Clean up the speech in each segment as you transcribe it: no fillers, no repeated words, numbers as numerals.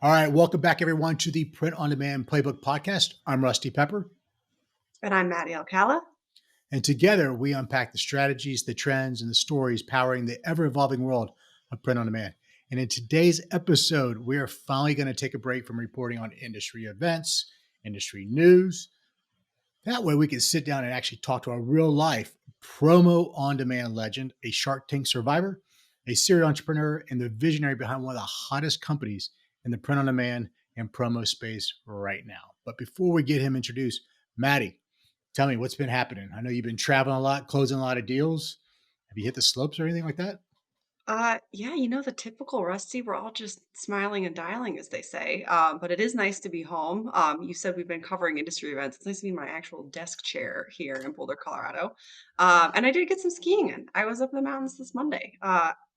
All right, welcome back, everyone, to the Print on Demand Playbook podcast. I'm Rusty Pepper. And I'm Maddy Alcala. And together we unpack the strategies, the trends, and the stories powering the ever-evolving world of print on demand. And in today's episode, we are finally going to take a break from reporting on industry events, industry news. That way we can sit down and actually talk to a real-life promo on-demand legend, a Shark Tank survivor, a serial entrepreneur, and the visionary behind one of the hottest companies in the print on demand and promo space right now. But before we get him introduced, Maddy, tell me what's been happening. I know you've been traveling a lot, closing a lot of deals. Have you hit the slopes or anything like that? Yeah, the typical Rusty, we're all just smiling and dialing, as they say. But it is nice to be home. You said we've been covering industry events. It's nice to be in my actual desk chair here in Boulder, Colorado. And I did get some skiing in. I was up in the mountains this Monday.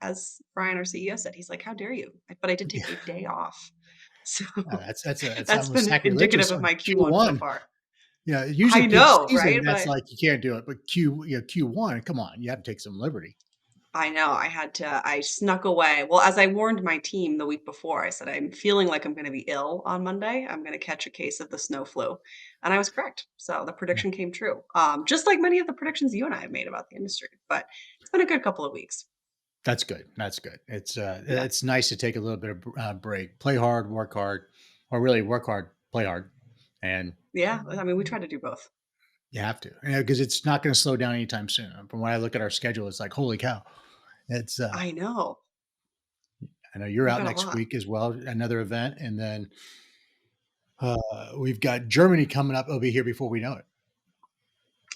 As Brian, our CEO, said, he's like, "How dare you?" But I did take a day off. So That's that's almost been indicative sacrilegious of on my Q1 so Q1. far. Yeah, usually I peak know, season, right? that's like you can't do it. But Q1, come on, you have to take some liberty. I know I snuck away. Well, as I warned my team the week before, I said, I'm feeling like I'm going to be ill on Monday. I'm going to catch a case of the snow flu. And I was correct. So the prediction came true. Just like many of the predictions you and I have made about the industry. But it's been a good couple of weeks. That's good. That's good. Yeah. It's nice to take a little bit of break, play hard, work hard, or really work hard, play hard, and Yeah. I mean, we try to do both. you have to, because it's not going to slow down anytime soon. From when I look at our schedule, it's like, holy cow! It's I know. I know you're We've out got a next lot. week as well, another event, and then we've got Germany coming up. It'll be here before we know it.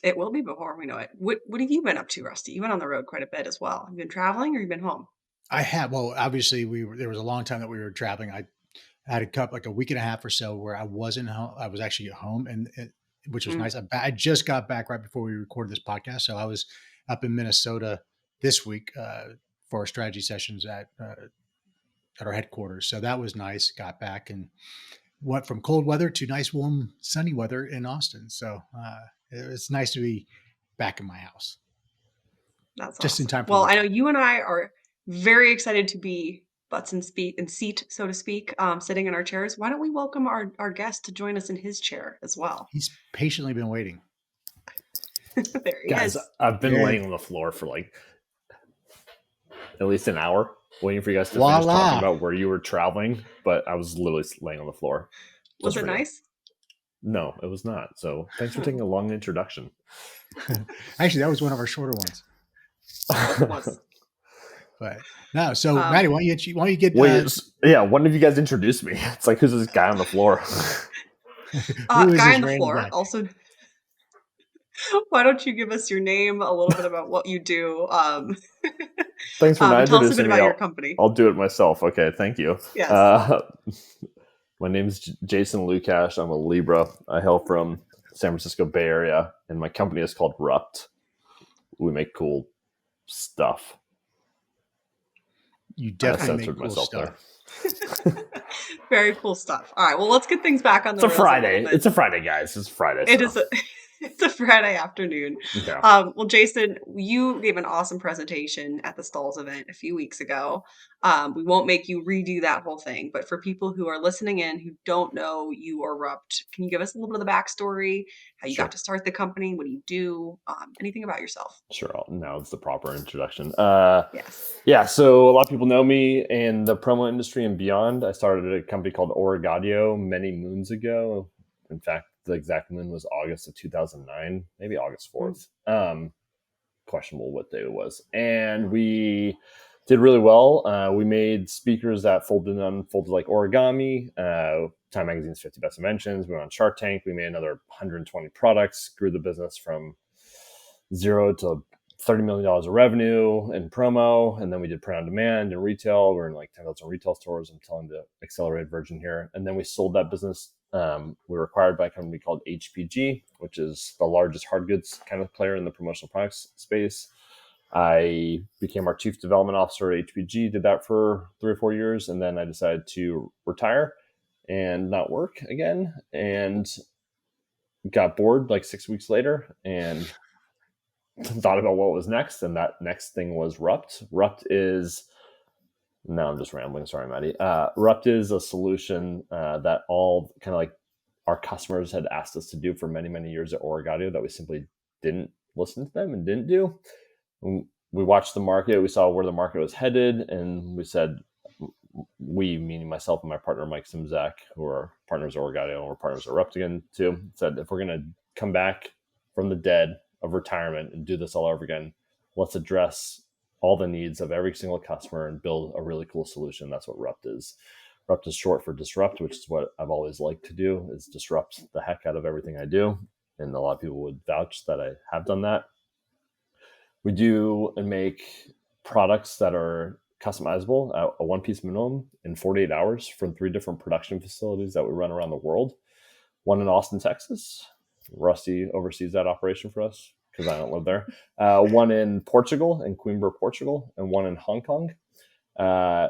It will be before we know it. What have you been up to, Rusty? You've been on the road quite a bit as well. Have you been traveling or you've been home? I have. Well, obviously, there was a long time that we were traveling. I had a couple, like a week and a half or so where I wasn't home. I was actually at home, which was nice. I just got back right before we recorded this podcast, so I was up in Minnesota this week for our strategy sessions at our headquarters. So that was nice. Got back and went from cold weather to nice, warm, sunny weather in Austin. So it's nice to be back in my house. That's just awesome. in time for Well, I know you and I are very excited to be butts in seat, so to speak, sitting in our chairs. Why don't we welcome our guest to join us in his chair as well? He's patiently been waiting. There he Guys, is. I've been laying on the floor for like at least an hour waiting for you guys to finish talking about where you were traveling, but I was literally laying on the floor. Was it nice? No, it was not. So thanks for taking a long introduction. Actually, that was one of our shorter ones. But no, so Maddy, why don't you get? Yeah, one of you guys introduced me. It's like, who's this guy on the floor? Guy on the floor. Guy? Also, why don't you give us your name, a little bit about what you do? Thanks for not tell us a introducing bit me. about your company. I'll do it myself. Okay, thank you. Yes. My name is Jason Lucash. I'm a Libra. I hail from San Francisco Bay Area, and my company is called Rupt. We make cool stuff. You definitely make cool stuff. Very cool stuff. All right, well, let's get things back on the rails. It's a Friday. It's a Friday, guys. It's Friday. It's a Friday afternoon. Yeah. Well, Jason, you gave an awesome presentation at the Stalls event a few weeks ago. We won't make you redo that whole thing, but for people who are listening in who don't know you or Rupt, can you give us a little bit of the backstory, how you got to start the company, what do you do, anything about yourself? Sure. Now it's the proper introduction. Yes. Yeah, so a lot of people know me in the promo industry and beyond. I started a company called Origadio many moons ago. In fact, the exact moon was August of 2009, maybe August 4th. Questionable what day it was. And we did really well. We made speakers that folded and unfolded like origami. Time Magazine's 50 Best Inventions. We were on Shark Tank. We made another 120 products, grew the business from 0 to $30 million of revenue in promo. And then we did print on demand and retail. We're in like 10,000 retail stores. I'm telling the accelerated version here. And then we sold that business. We were acquired by a company called HPG, which is the largest hard goods kind of player in the promotional products space. I became our chief development officer at HPG, did that for 3 or 4 years. And then I decided to retire and not work again, and got bored like 6 weeks later and thought about what was next. And that next thing was Rupt. Rupt is No, I'm just rambling. Sorry, Maddy. Rupt is a solution that all kind of like our customers had asked us to do for many, many years at Oregadio that we simply didn't listen to them and didn't do. We watched the market, we saw where the market was headed, and we said, we, meaning myself and my partner Mike Simzak, who are partners at Oregadio and we're partners at Rupt again too, said if we're going to come back from the dead of retirement and do this all over again, let's address all the needs of every single customer and build a really cool solution. That's what Rupt is. Rupt is short for disrupt, which is what I've always liked to do, is disrupt the heck out of everything I do. And a lot of people would vouch that I have done that. We do and make products that are customizable at a one-piece minimum in 48 hours from 3 different production facilities that we run around the world. One in Austin, Texas. Rusty oversees that operation for us because I don't live there. One in Portugal, in Coimbra, Portugal, and one in Hong Kong,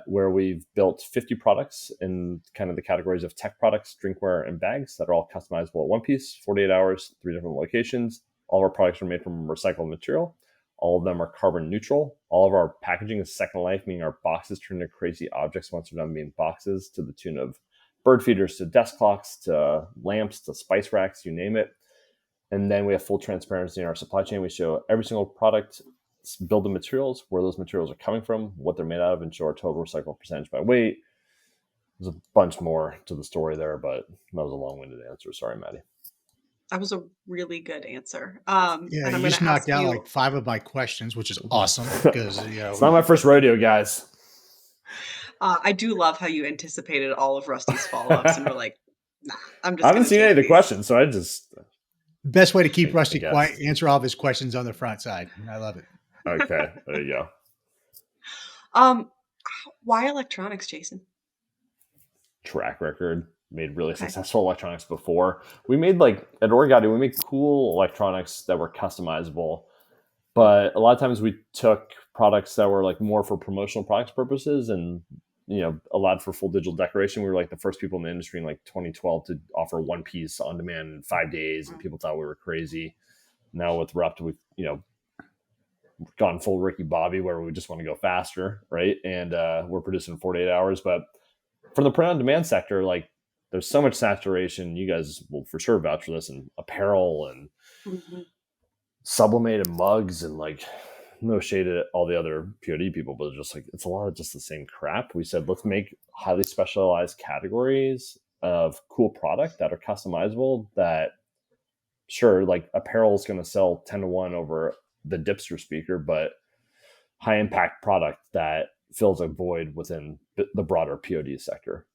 where we've built 50 products in kind of the categories of tech products, drinkware, and bags that are all customizable at one piece, 48 hours, 3 different locations. All of our products are made from recycled material. All of them are carbon neutral. All of our packaging is second life, meaning our boxes turn into crazy objects once they're done being boxes, to the tune of bird feeders, to desk clocks, to lamps, to spice racks, you name it. And then we have full transparency in our supply chain. We show every single product, build the materials, where those materials are coming from, what they're made out of, and show our total recycled percentage by weight. There's a bunch more to the story there, but that was a long-winded answer. Sorry, Maddy. That was a really good answer. Yeah, And I'm you going just to ask knocked out you. like 5 of my questions, which is awesome because It's not my first rodeo, guys. I do love how you anticipated all of Rusty's follow-ups and were like, nah, I'm I just haven't going to seen any take of the these. questions, so I just best way to keep I Rusty guess. quiet, answer all of his questions on the front side. I love it. Okay, there you go. Why electronics, Jason? Track record, made really Okay. successful electronics before. We made, like, at Oregadio, we made cool electronics that were customizable, but a lot of times we took products that were like more for promotional products purposes and, you know, allowed for full digital decoration. We were like the first people in the industry in like 2012 to offer one piece on demand in 5 days, and people thought we were crazy. Now with Rupt, we've, you know, gone full Ricky Bobby where we just want to go faster, right? And we're producing in 48 hours. But from the print on demand sector, like, there's so much saturation. You guys will for sure vouch for this, and apparel and sublimated mugs, and like, no shade at all the other POD people, but just like, it's a lot of just the same crap. We said, let's make highly specialized categories of cool product that are customizable, that sure, like, apparel is going to sell 10 to 1 over the Dipster speaker, but high impact product that fills a void within the broader POD sector.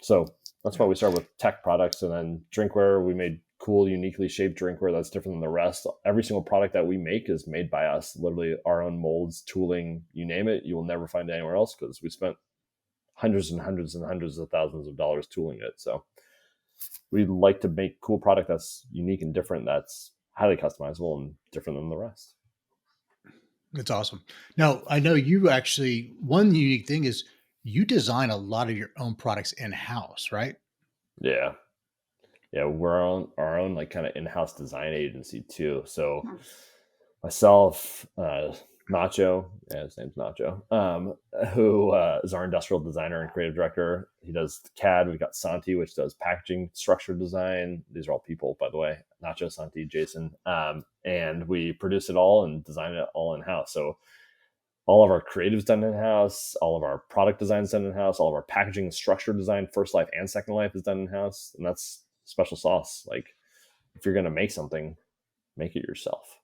So that's why we started with tech products, and then drinkware. We made cool, uniquely shaped drinkware that's different than the rest. Every single product that we make is made by us, literally our own molds, tooling, you name it. You will never find it anywhere else because we spent hundreds and hundreds and hundreds of thousands of dollars tooling it. So we like to make cool product that's unique and different, that's highly customizable and different than the rest. That's awesome. Now, I know you actually, one unique thing is you design a lot of your own products in-house, right? Yeah. Yeah, we're on our own like kind of in-house design agency too. So myself, Nacho, his name's Nacho, who is our industrial designer and creative director. He does CAD. We've got Santi, which does packaging, structure design. These are all people, by the way. Nacho, Santi, Jason. And we produce it all and design it all in-house. So all of our creatives done in-house, all of our product design is done in-house, all of our packaging and structure design, first life and second life, is done in-house. And that's special sauce. Like, if you're going to make something, make it yourself.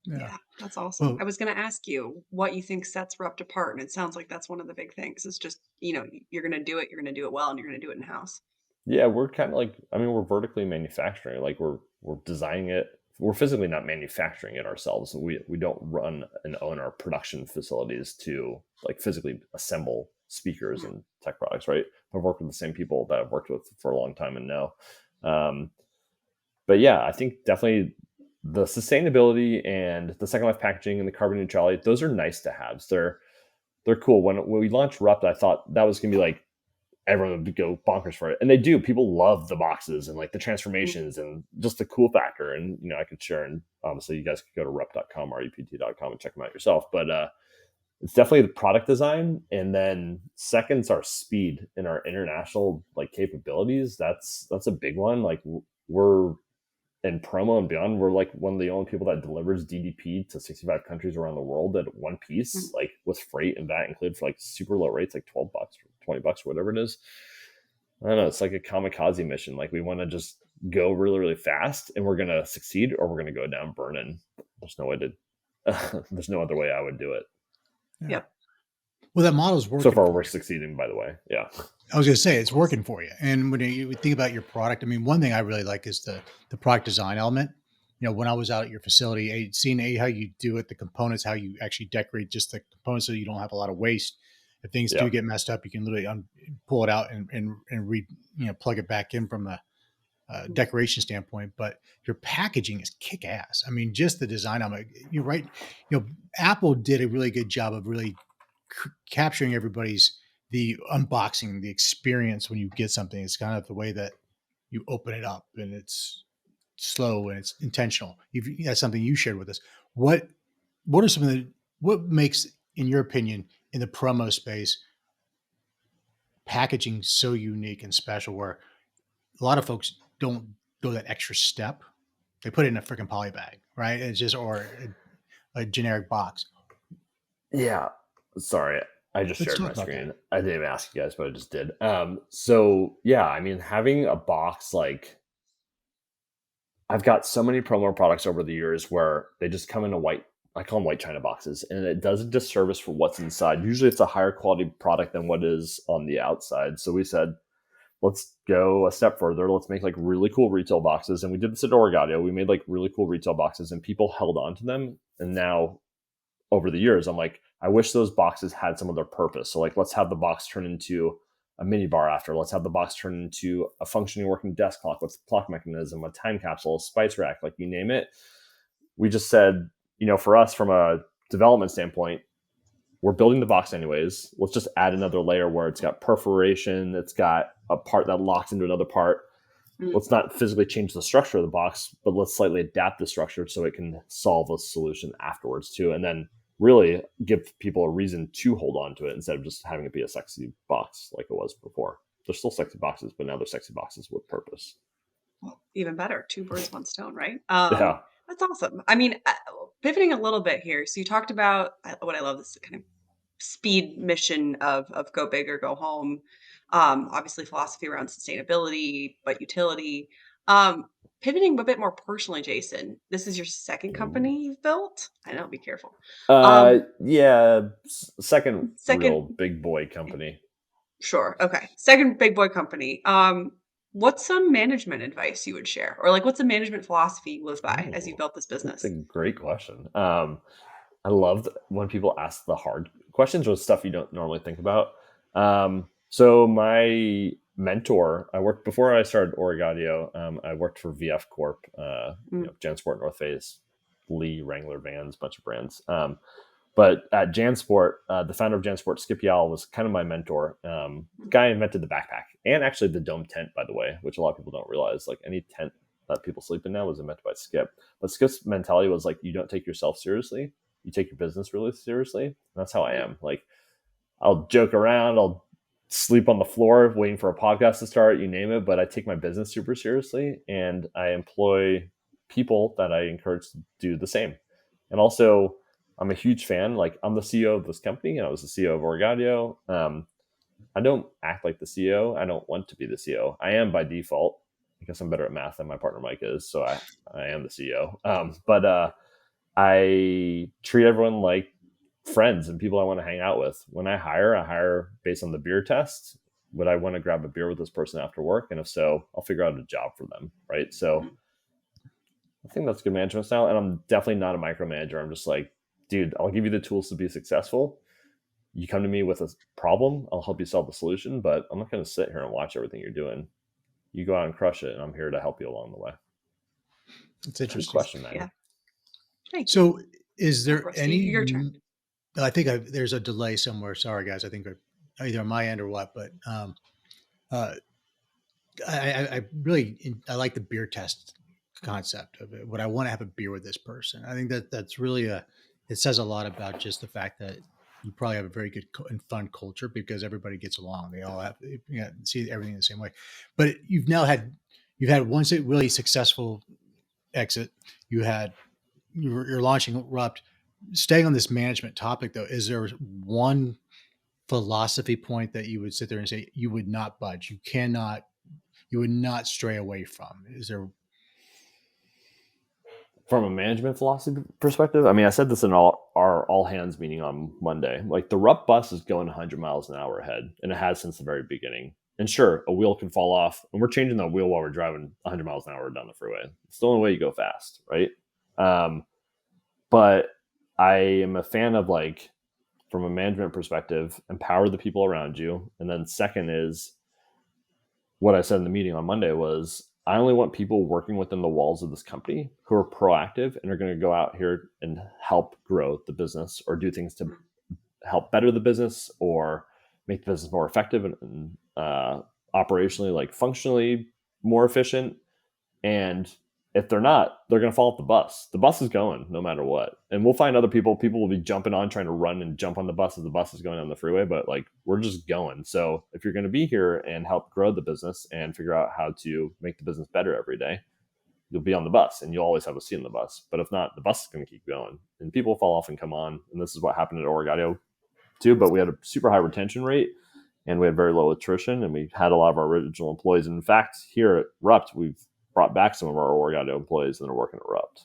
Yeah, that's awesome. Well, I was going to ask you what you think sets Rupt apart, and it sounds like that's one of the big things. It's just, you're going to do it well, and you're going to do it in house. Yeah, we're kind of like, I mean, we're vertically manufacturing. Like, we're designing it. We're physically not manufacturing it ourselves. We don't run and own our production facilities to like physically assemble speakers and tech products, right? I've worked with the same people that I've worked with for a long time and know. But yeah, I think definitely the sustainability and the second life packaging and the carbon neutrality, those are nice to have. They're cool. When we launched Rupt, I thought that was going to be like, everyone would go bonkers for it. And they do. People love the boxes and like the transformations and just the cool factor. And, I could share, and obviously you guys could go to rupt.com, rupt.com, and check them out yourself. But it's definitely the product design, and then second's our speed and our international like capabilities. That's a big one. Like we're in promo and beyond, we're like one of the only people that delivers DDP to 65 countries around the world at one piece, Mm. like with freight and that included for like super low rates, like $12 or $20, whatever it is. I don't know. It's like a kamikaze mission. Like we want to just go really, really fast, and we're gonna succeed, or we're gonna go down burning. There's no way to. There's no other way I would do it. Yeah. Yep. Well, that model's So working far, for we're you. succeeding. By the way, yeah, I was going to say it's working for you. And when you think about your product, I mean, one thing I really like is the product design element. When I was out at your facility, seeing how you do it, the components, how you actually decorate just the components so you don't have a lot of waste. If things yeah, do get messed up, you can literally pull it out and plug it back in from the decoration standpoint. But your packaging is kick ass. I mean, just the design. You're right. Apple did a really good job of really capturing the unboxing, the experience when you get something. It's kind of the way that you open it up, and it's slow and it's intentional. That's something you shared with us. What what are some of the what makes, in your opinion, in the promo space, packaging so unique and special, where a lot of folks don't go that extra step? They put it in a freaking poly bag, right? It's just, or a generic box. yeah. Sorry, I just Let's shared talk my about that. screen. I didn't even ask you guys, but I just did. So yeah, I mean, having a box like I've got so many promo products over the years where they just come in a white, I call them white China boxes, and it does a disservice for what's inside. Usually it's a higher quality product than what is on the outside. So we said, let's go a step further. Let's make like really cool retail boxes. And we did this at Oregadio. We made like really cool retail boxes, and people held on to them. And now over the years, I'm like, I wish those boxes had some other purpose. So like, let's have the box turn into a mini bar after. Let's have the box turn into a functioning working desk clock with clock mechanism, a time capsule, a spice rack, like you name it. We just said, for us from a development standpoint, we're building the box anyways. Let's just add another layer where it's got perforation, it's got a part that locks into another part. Mm. Let's not physically change the structure of the box, but let's slightly adapt the structure so it can solve a solution afterwards too. And then really give people a reason to hold on to it instead of just having it be a sexy box like it was before. They're still sexy boxes, but now they're sexy boxes with purpose. Well, even better, two birds, one stone, right? Yeah. That's awesome. I mean, pivoting a little bit here. So you talked about what I love, this kind of speed mission of go big or go home. Obviously, philosophy around sustainability, but utility. Pivoting a bit more personally, Jason. This is your second Ooh. company you've built. I know, be careful. Um, Yeah. Second second, real big boy company. sure, okay. Second big boy company. What's some management advice you would share, or like what's a management philosophy you live by as you Oh, built this that's a business? great question. I love when people ask the hard questions or stuff you don't normally think about. So my mentor, I worked before I started Oregadio. I worked for VF Corp, Mm, JanSport, North Face, Lee, Wrangler, Vans, bunch of brands. But at JanSport, the founder of JanSport, Skip Yal, was kind of my mentor. The mm, guy invented the backpack and actually the dome tent, by the way, which a lot of people don't realize. Like any tent that people sleep in now was invented by Skip. But Skip's mentality was like, you don't take yourself seriously, you take your business really seriously. And that's how I mm, am. Like, I'll joke around, I'll sleep on the floor waiting for a podcast to start, you name it, but I take my business super seriously, and I employ people that I encourage to do the same. And also, I'm a huge fan. Like, I'm the CEO of this company, and I was the CEO of Oregadio. I don't act like the CEO. I don't want to be the CEO. I am by default because I'm better at math than my partner Mike is. So I am the CEO. But I treat everyone like friends and people I want to hang out with. When I hire based on the beer test. Would I want to grab a beer with this person after work? And if so, I'll figure out a job for them. Right. So mm. I think that's good management style. And I'm definitely not a micromanager. I'm just like, dude, I'll give you the tools to be successful. You come to me with a problem, I'll help you solve the solution, but I'm not going to sit here and watch everything you're doing. You go out and crush it, and I'm here to help you along the way. It's Good interesting. question, Yeah, Maddy. thank you. So, is Oh, there Rusty, any? your turn. I think there's a delay somewhere. Sorry, guys. I think either on my end or what. But uh, I really I like the beer test concept of it. Would I want to have a beer with this person? I think that's really it says a lot about just the fact that you probably have a very good and fun culture because everybody gets along. They all have, see everything the same way. But you've had one really successful exit. You're launching Rupt. Staying on this management topic though, is there one philosophy point that you would sit there and say you would not budge? You would not stray away from? Is there? From a management philosophy perspective, I mean, I said this in our all hands meeting on Monday. Like the Rupt bus is going 100 miles an hour ahead, and it has since the very beginning. And sure, a wheel can fall off, and we're changing the wheel while we're driving 100 miles an hour down the freeway. It's the only way you go fast, right? But I am a fan of, like, from a management perspective, empower the people around you. And then second is what I said in the meeting on Monday was, I only want people working within the walls of this company who are proactive and are going to go out here and help grow the business or do things to help better the business or make the business more effective and operationally, like functionally more efficient. And if they're not, they're going to fall off the bus. The bus is going no matter what. And we'll find other people. People will be jumping on, trying to run and jump on the bus as the bus is going on the freeway. But like, we're just going. So if you're going to be here and help grow the business and figure out how to make the business better every day, you'll be on the bus and you'll always have a seat on the bus. But if not, the bus is going to keep going and people fall off and come on. And this is what happened at Oregadio too. But we had a super high retention rate and we had very low attrition and we had a lot of our original employees. And in fact, here at Rupt, we've brought back some of our Oregadio employees that are working at Rupt.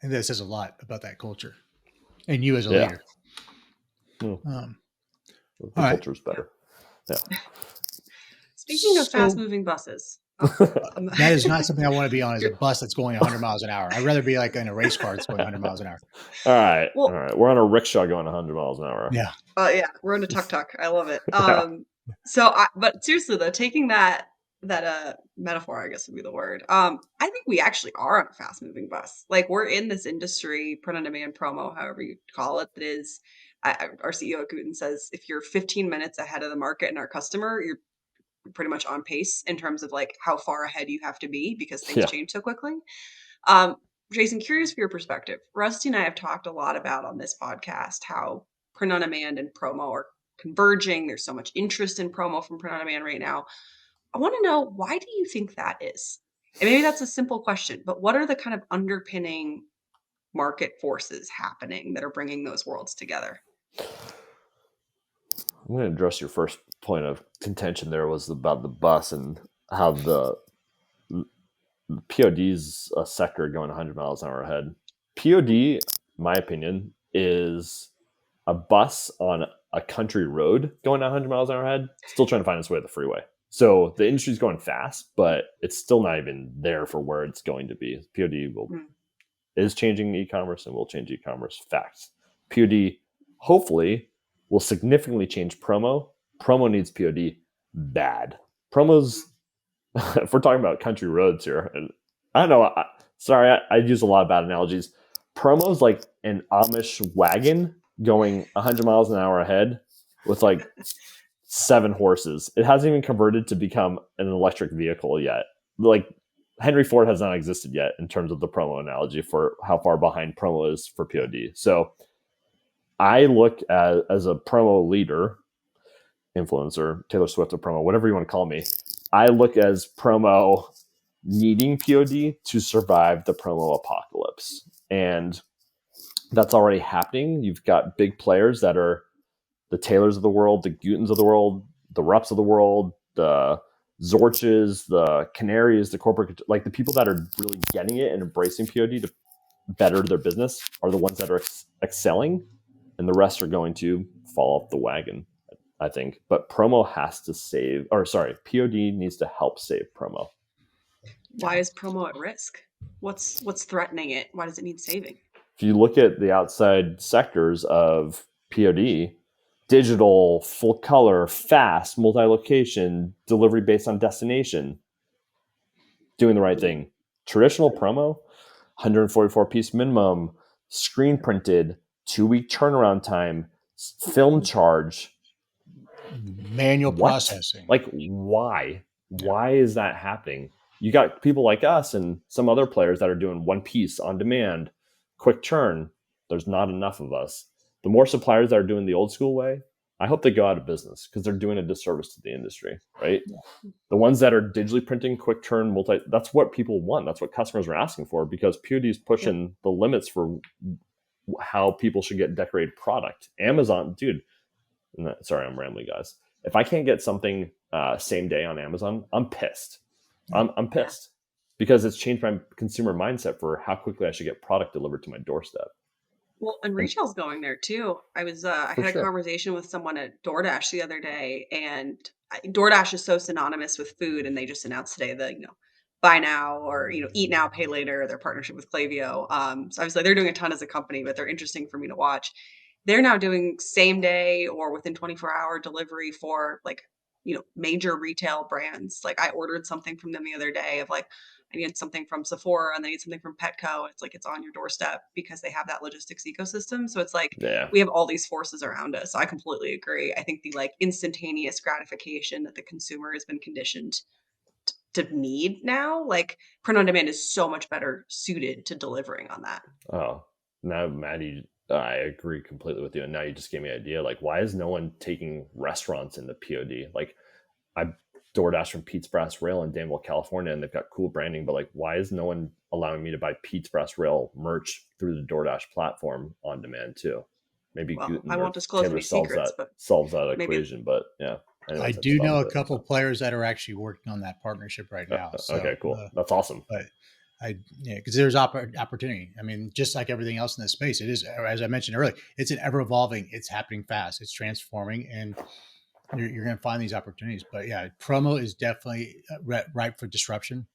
And that says a lot about that culture and you as a leader. The culture is better. Yeah. Speaking of fast-moving buses. That is not something I want to be on, as a bus that's going 100 miles an hour. I'd rather be like in a race car that's going 100 miles an hour. All right. We're on a rickshaw going 100 miles an hour. Yeah. Yeah. We're on a tuk-tuk. I love it. But seriously though, taking that metaphor, I guess would be the word. I think we actually are on a fast moving bus. Like, we're in this industry, print on demand, promo, however you call it, that is, our CEO at Guten says, if you're 15 minutes ahead of the market and our customer, you're pretty much on pace in terms of like how far ahead you have to be because things change so quickly. Jason, curious for your perspective. Rusty and I have talked a lot about on this podcast how print on demand and promo are converging. There's so much interest in promo from print on demand right now. I want to know, why do you think that is? And maybe that's a simple question, but what are the kind of underpinning market forces happening that are bringing those worlds together? I'm going to address your first point of contention there was about the bus and how the POD's a sector going 100 miles an hour ahead. POD, my opinion, is a bus on a country road going 100 miles an hour ahead, still trying to find its way to the freeway. So the industry's going fast, but it's still not even there for where it's going to be. POD is changing e-commerce and will change e-commerce. Facts. POD hopefully will significantly change promo. Promo needs POD bad. Promos, if we're talking about country roads here, and I don't know, I use a lot of bad analogies. Promo's like an Amish wagon going 100 miles an hour ahead with like 7 horses. It hasn't even converted to become an electric vehicle yet. Like, Henry Ford has not existed yet in terms of the promo analogy for how far behind promo is for POD. So I look at, as a promo leader, influencer, Taylor Swift of promo, whatever you want to call me, I look as promo needing POD to survive the promo apocalypse. And that's already happening. You've got big players that are the Taylors of the world, the Gutens of the world, the Rupts of the world, the Zorches, the Canaries, the corporate, like the people that are really getting it and embracing POD to better their business are the ones that are excelling, and the rest are going to fall off the wagon, I think. But promo has to save, or sorry, POD needs to help save promo. Why is promo at risk? What's threatening it? Why does it need saving? If you look at the outside sectors of POD, digital, full color, fast, multi-location, delivery based on destination, doing the right thing. Traditional promo, 144 piece minimum, screen printed, 2-week turnaround time, film charge, manual processing. Like, why? Why is that happening? You got people like us and some other players that are doing one piece on demand, quick churn. There's not enough of us. the more suppliers that are doing the old school way, I hope they go out of business because they're doing a disservice to the industry, right? Yeah. The ones that are digitally printing, quick turn, that's what people want. That's what customers are asking for, because POD is pushing the limits for how people should get decorated product. Amazon, dude, sorry, I'm rambling, guys. If I can't get something same day on Amazon, I'm pissed. I'm pissed because it's changed my consumer mindset for how quickly I should get product delivered to my doorstep. Well, and And retail's going there too. I for had a sure. conversation with someone at DoorDash the other day, and DoorDash is so synonymous with food, and they just announced today that, buy now or, eat now, pay later, their partnership with Klaviyo. So obviously they're doing a ton as a company, but they're interesting for me to watch. They're now doing same day or within 24-hour delivery for like, major retail brands. Like I ordered something from them the other day of like, I need something from Sephora and they need something from Petco. It's like it's on your doorstep because they have that logistics ecosystem. So it's like Yeah. we have all these forces around us. So I completely agree. I think the like instantaneous gratification that the consumer has been conditioned to need now, like print on demand is so much better suited to delivering on that. Oh, now Maddy, I agree completely with you. And now you just gave me an idea. Like, why is no one taking restaurants into POD? Like, I DoorDash from Pete's Brass Rail in Danville, California, and they've got cool branding. But like, why is no one allowing me to buy Pete's Brass Rail merch through the DoorDash platform on demand too? Maybe Well, I Guten or won't disclose Taylor any secrets, but solves that maybe. equation. But yeah, I anyways, I just do thought know of a it. couple So players that are actually working on that partnership right now. So, okay, cool. That's awesome. but because there's opportunity. I mean, just like everything else in this space, it is, as I mentioned earlier, it's an ever evolving. It's happening fast. It's transforming, and you're going to find these opportunities. But yeah, promo is definitely ripe for disruption.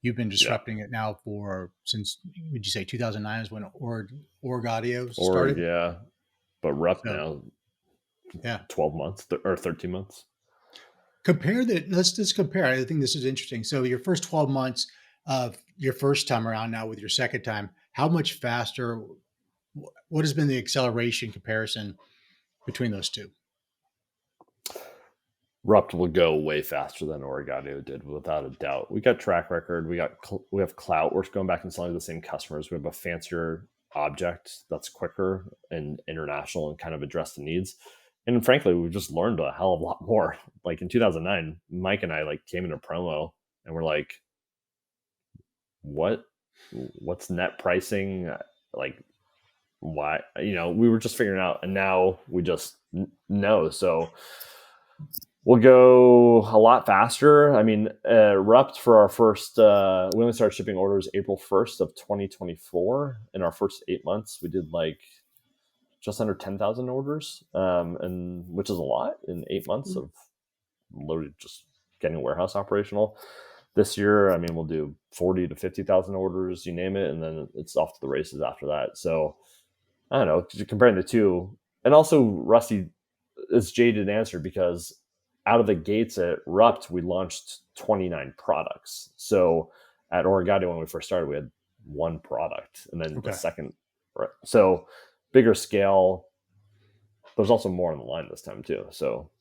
You've been Yeah. disrupting it now since, would you say 2009 is when Org Audio Or started? yeah, but Rupt So now yeah, 12 months or 13 months. let's just compare. I think this is interesting. So your first 12 months of your first time around, now with your second time, how much faster, what has been the acceleration comparison between those two? Rupt will go way faster than Oregadio did, without a doubt. We got track record. We have clout. We're going back and selling to the same customers. We have a fancier object that's quicker and international and kind of address the needs. And frankly, we've just learned a hell of a lot more. Like in 2009, Mike and I like came into promo and we're like, what's net pricing? Like, why? We were just figuring out, and now we just know. So we'll go a lot faster. I mean, Rupt for our first, we only started shipping orders April 1st of 2024. In our first 8 months, we did like just under 10,000 orders, and which is a lot in 8 months of literally just getting a warehouse operational. This year, I mean, we'll do 40 to 50,000 orders, you name it, and then it's off to the races after that. So I don't know, comparing the two, and also Rusty is jaded answer because out of the gates at Rupt, we launched 29 products. So at Oregadio, when we first started, we had one product, and then the second. So bigger scale. There's also more on the line this time too. So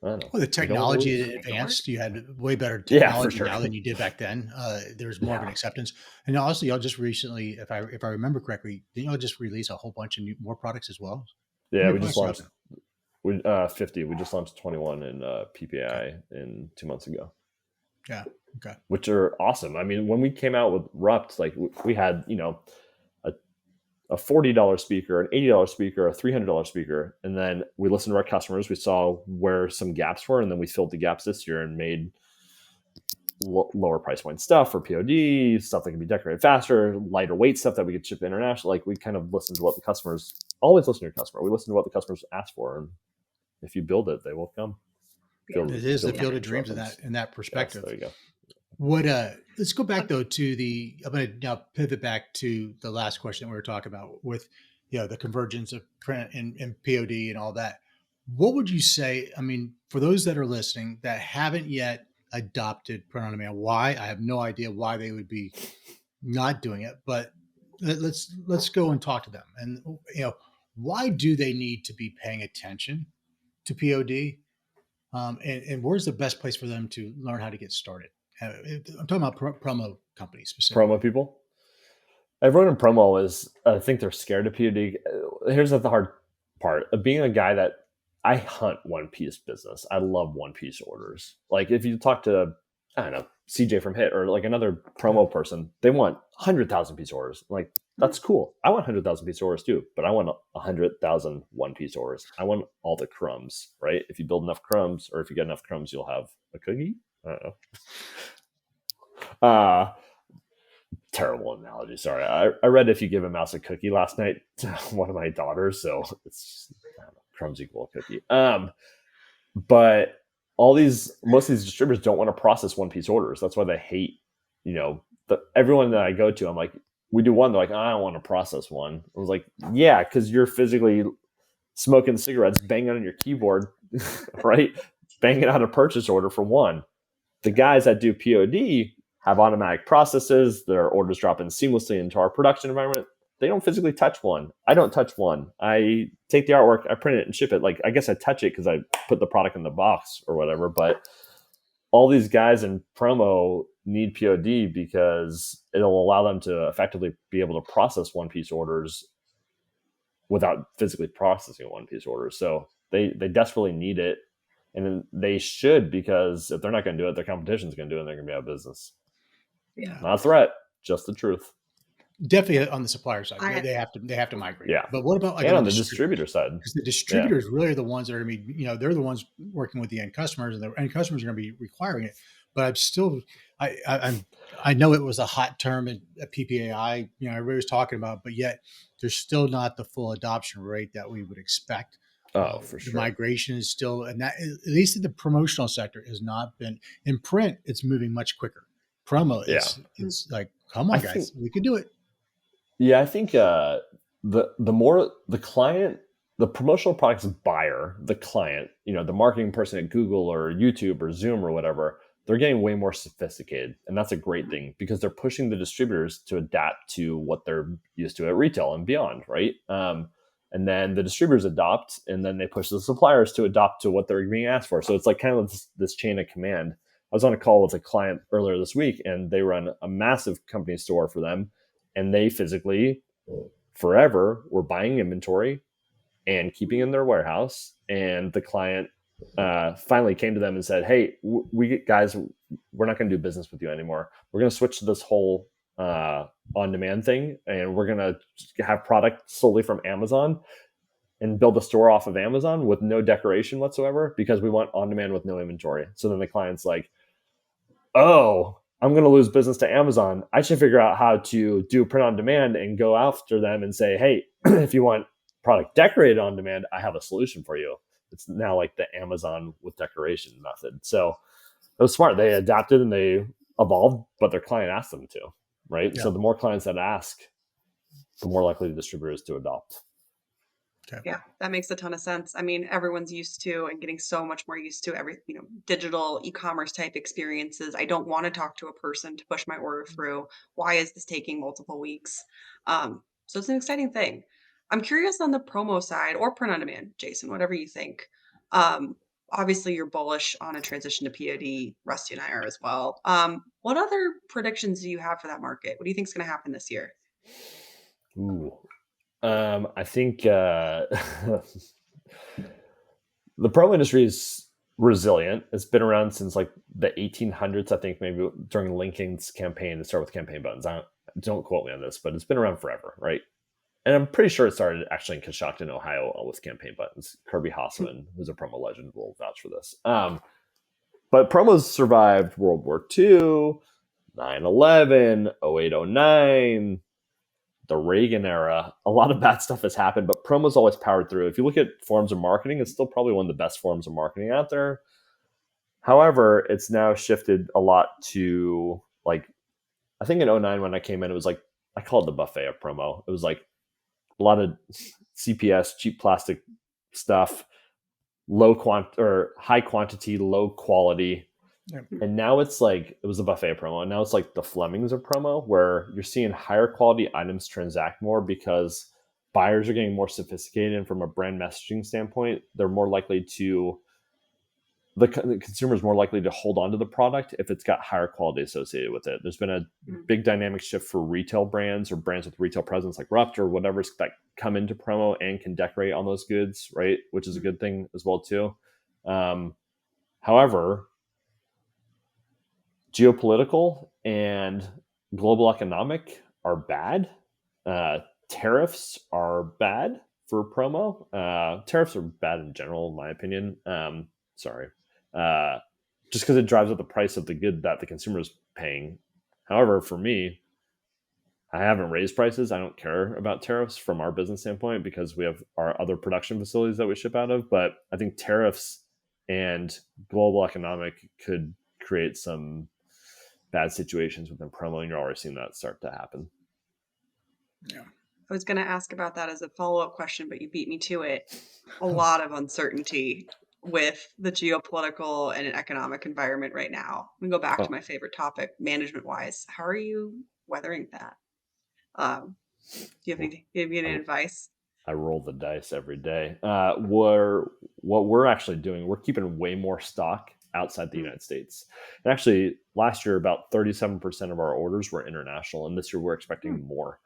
I don't know. Well, the technology advanced. You had way better technology now than you did back then. There's more of an acceptance, and also y'all just recently, if I remember correctly, didn't y'all just release a whole bunch of more products as well? Yeah, we just launched 50. We just launched 21 in PPI in 2 months ago. Yeah. Okay. Which are awesome. I mean, when we came out with Rupt, like we had, a $40 speaker, an $80 speaker, a $300 speaker. And then we listened to our customers. We saw where some gaps were. And then we filled the gaps this year and made lower price point stuff for POD, stuff that can be decorated faster, lighter weight stuff that we could ship international. Like we kind of listened to what the customers, always listen to your customer. We listen to what the customers ask for. And if you build it, they will come. It is the field of dreams in that perspective. Yes, there you go. Let's go back though to I'm going to now pivot back to the last question that we were talking about with, the convergence of print and POD and all that. What would you say? I mean, for those that are listening that haven't yet adopted print on demand, why? I have no idea why they would be not doing it, but let's go and talk to them. And why do they need to be paying attention to POD? And where's the best place for them to learn how to get started? I'm talking about promo companies specifically. Promo people. Everyone in promo is, I think they're scared of POD. Here's the hard part of being a guy that I hunt one piece business. I love one piece orders. Like if you talk to, I don't know, CJ from Hit or like another promo person, they want 100,000 piece orders. Like that's cool. I want 100,000 piece orders too, but I want 100,000 one piece orders. I want all the crumbs, right? If you build enough crumbs, or if you get enough crumbs, you'll have a cookie. I don't know. Terrible analogy. Sorry. I read If You Give a Mouse a Cookie last night to one of my daughters. So it's, I don't know, crumbs equal cookie. But most of these distributors don't want to process one piece orders. That's why they hate, everyone that I go to, I'm like, we do one. They're like, I don't want to process one. I was like, yeah, because you're physically smoking cigarettes, banging on your keyboard, right? Banging out a purchase order for one. The guys that do POD have automatic processes. Their orders drop in seamlessly into our production environment. They don't physically touch one. I don't touch one. I take the artwork, I print it and ship it. Like, I guess I touch it because I put the product in the box or whatever. But all these guys in promo need POD because it'll allow them to effectively be able to process one piece orders without physically processing one piece orders. So they desperately need it. And they should, because if they're not going to do it, their competition's going to do it and they're going to be out of business. Yeah. Not a threat, just the truth. Definitely on the supplier side, they have to migrate. Yeah. But what about like and on the distributor side? Because the distributors really are the ones that are going to be, they're the ones working with the end customers, and the end customers are going to be requiring it. But I'm still, I know it was a hot term at PPAI, everybody was talking about, but yet there's still not the full adoption rate that we would expect. Oh, for sure. The migration is still, and that at least in the promotional sector has not been. In print, it's moving much quicker. Promo, it's like, come on, guys, we can do it. Yeah, I think the more the client, the promotional products buyer, the client, the marketing person at Google or YouTube or Zoom or whatever, they're getting way more sophisticated. And that's a great thing because they're pushing the distributors to adapt to what they're used to at retail and beyond, right? And then the distributors adopt, and then they push the suppliers to adopt to what they're being asked for. So it's like kind of this chain of command. I was on a call with a client earlier this week, and they run a massive company store for them. And they physically, forever, were buying inventory and keeping in their warehouse. And the client finally came to them and said, hey, we're not going to do business with you anymore. We're going to switch to this whole on-demand thing, and we're going to have product solely from Amazon and build a store off of Amazon with no decoration whatsoever because we want on-demand with no inventory. So then the client's like, oh, I'm going to lose business to Amazon. I should figure out how to do print on demand and go after them and say, hey, if you want product decorated on demand, I have a solution for you. It's now like the Amazon with decoration method. So it was smart. They adapted and they evolved, but their client asked them to, right? Yeah. So the more clients that ask, the more likely the distributor is to adopt. Okay. Yeah, that makes a ton of sense. I mean, everyone's used to and getting so much more used to digital e-commerce type experiences. I don't want to talk to a person to push my order through. Why is this taking multiple weeks? So it's an exciting thing. I'm curious on the promo side or print on demand, Jason, whatever you think. Obviously, you're bullish on a transition to POD. Rusty and I are as well. What other predictions do you have for that market? What do you think is going to happen this year? Ooh. I think the promo industry is resilient. It's been around since like the 1800s, I think, maybe during Lincoln's campaign to start with campaign buttons. Don't quote me on this, but it's been around forever, right? And I'm pretty sure it started actually in Coshocton, Ohio with campaign buttons. Kirby Hasseman, who's a promo legend, will vouch for this. But promos survived World War II, 9/11, 08/09, the Reagan era. A lot of bad stuff has happened, but promos always powered through. If you look at forms of marketing, it's still probably one of the best forms of marketing out there. However, it's now shifted a lot to like, I think in 09 when I came in, it was like, I call it the buffet of promo. It was like a lot of CPS, cheap plastic stuff, high quantity, low quality. And now it's like, it was a buffet of promo. And now it's like the Flemings of promo, where you're seeing higher quality items transact more because buyers are getting more sophisticated. And from a brand messaging standpoint, they're more likely to the consumer is more likely to hold on to the product if it's got higher quality associated with it. There's been a big dynamic shift for retail brands or brands with retail presence like Rupt or whatever that come into promo and can decorate on those goods, right? Which is a good thing as well too. However, geopolitical and global economic are bad. Tariffs are bad for promo. Tariffs are bad in general, in my opinion. Just because it drives up the price of the good that the consumer is paying. However, for me, I haven't raised prices. I don't care about tariffs from our business standpoint because we have our other production facilities that we ship out of. But I think tariffs and global economic could create some bad situations within promo, and you're already seeing that start to happen. Yeah. I was going to ask about that as a follow-up question, but you beat me to it. A lot of uncertainty with the geopolitical and economic environment right now. We go back to my favorite topic, management-wise. How are you weathering that? Do you have any advice? I roll the dice every day. What we're actually doing, we're keeping way more stock outside the United States. And actually, last year, about 37% of our orders were international, and this year we're expecting more.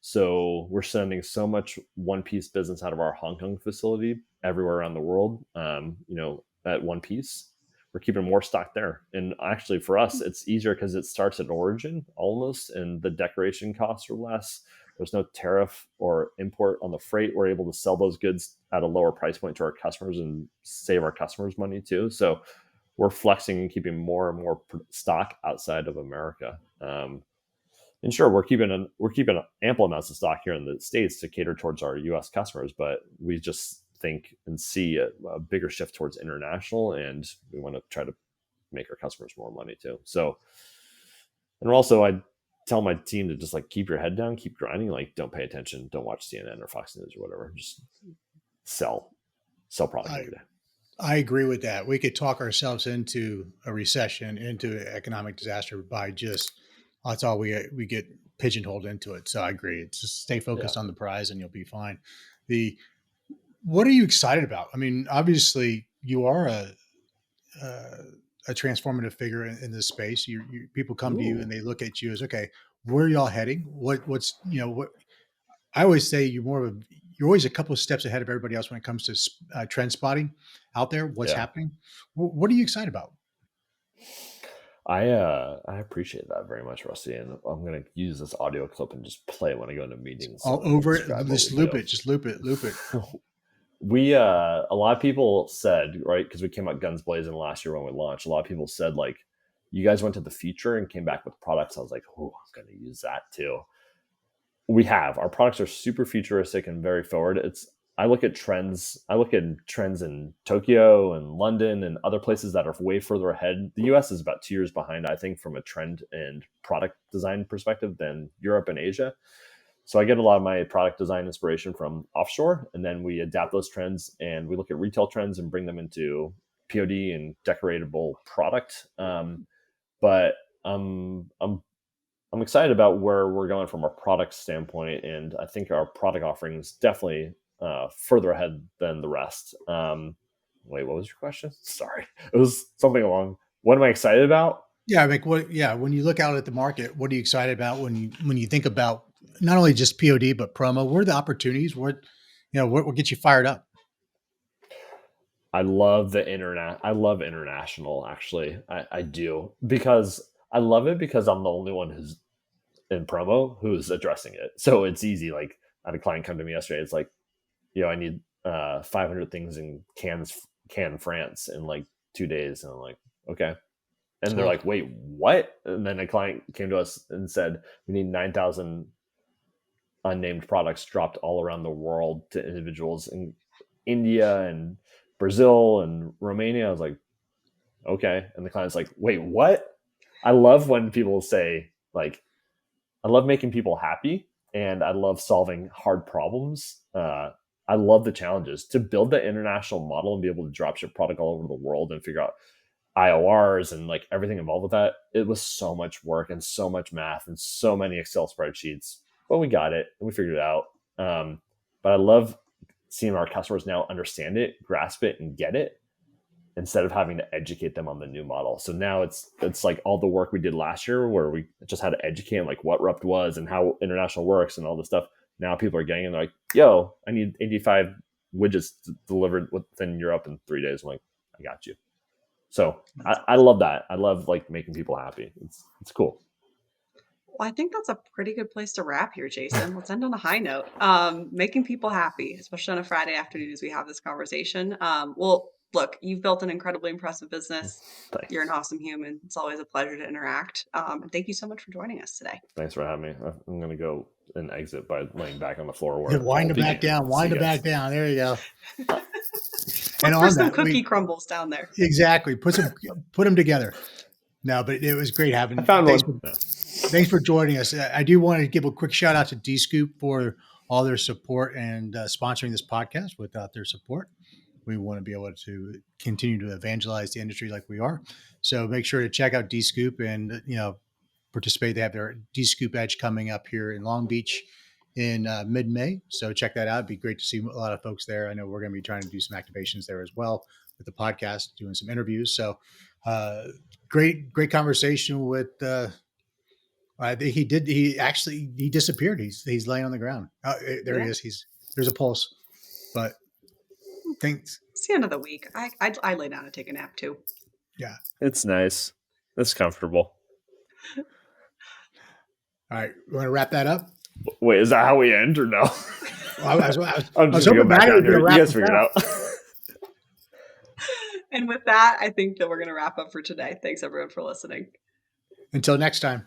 So we're sending so much one-piece business out of our Hong Kong facility everywhere around the world. At one piece, we're keeping more stock there. And actually, for us, it's easier because it starts at origin almost, and the decoration costs are less. There's no tariff or import on the freight. We're able to sell those goods at a lower price point to our customers and save our customers money too. So we're flexing and keeping more and more stock outside of America. And sure, we're keeping ample amounts of stock here in the States to cater towards our U.S. customers, but we just think and see a bigger shift towards international, and we want to try to make our customers more money too. So, and also I tell my team to just keep your head down, keep grinding, don't pay attention, don't watch CNN or Fox News or whatever, just sell product every day. I agree with that. We could talk ourselves into a recession, into an economic disaster by that's all we get pigeonholed into it. So I agree. It's just stay focused on the prize and you'll be fine. What are you excited about? I mean, obviously you are a transformative figure in this space. People come to you and they look at you as, okay, where are y'all heading? What's I always say you're always a couple of steps ahead of everybody else when it comes to trend spotting out there. What's happening? What are you excited about? I appreciate that very much, Rusty, and I'm going to use this audio clip and just play it when I go into meetings. All over it. Just loop it. Just loop it. We a lot of people said, right, because we came out guns blazing last year when we launched, a lot of people said, you guys went to the future and came back with products. I was like, oh, I'm going to use that too. Our products are super futuristic and very forward. I look at trends in Tokyo and London and other places that are way further ahead. The US is about 2 years behind, I think, from a trend and product design perspective than Europe and Asia. So I get a lot of my product design inspiration from offshore, and then we adapt those trends and we look at retail trends and bring them into POD and decoratable product. But I'm excited about where we're going from a product standpoint, and I think our product offerings definitely further ahead than the rest. Wait, what was your question? Sorry, it was something along. What am I excited about? Yeah, when you look out at the market, what are you excited about when you think about not only just POD but promo? What are the opportunities? What gets you fired up? I love the internet. I love international. Actually, I do, because I love it because I'm the only one who's in promo who's addressing it. So it's easy. I had a client come to me yesterday. It's I need 500 things in Cannes, France in 2 days. And I'm like, okay. And they're like, wait, what? And then a client came to us and said, we need 9,000 unnamed products dropped all around the world to individuals in India and Brazil and Romania. I was like, okay. And the client's like, wait, what? I love when people say, I love making people happy, and I love solving hard problems. I love the challenges to build the international model and be able to drop ship product all over the world and figure out IORs and everything involved with that. It was so much work and so much math and so many Excel spreadsheets, but we got it and we figured it out. But I love seeing our customers now understand it, grasp it, and get it. instead of having to educate them on the new model. So now it's like all the work we did last year where we just had to educate them, like what Rupt was and how international works and all this stuff. Now people are getting in, they're like, yo, I need 85 widgets delivered within Europe in 3 days. I'm like, I got you. So I love that. I love like making people happy. It's cool. Well, I think that's a pretty good place to wrap here, Jason. Let's end on a high note. Making people happy, especially on a Friday afternoon as we have this conversation. Well, look, you've built an incredibly impressive business. Thanks. You're an awesome human. It's always a pleasure to interact. And thank you so much for joining us today. Thanks for having me. I'm going to go and exit by laying back on the floor. Wind it back down. Wind it back down. There you go. And on some cookie crumbles down there. Exactly. Put them together. No, but it was great having. I found one. Thanks for joining us. I do want to give a quick shout out to D-Scoop for all their support and sponsoring this podcast. Without their support, we want to be able to continue to evangelize the industry like we are. So make sure to check out D-Scoop and, participate. They have their D-Scoop Edge coming up here in Long Beach in mid-May. So check that out. It'd be great to see a lot of folks there. I know we're going to be trying to do some activations there as well with the podcast, doing some interviews. So great conversation with I think he disappeared. He's laying on the ground. There he is. There's a pulse, but thanks. It's the end of the week. I lay down and take a nap too. Yeah. It's nice. It's comfortable. All right. We want to wrap that up? Wait, is that how we end or no? Well, I was hoping back down here. You guys figure it out. And with that, I think that we're going to wrap up for today. Thanks everyone for listening. Until next time.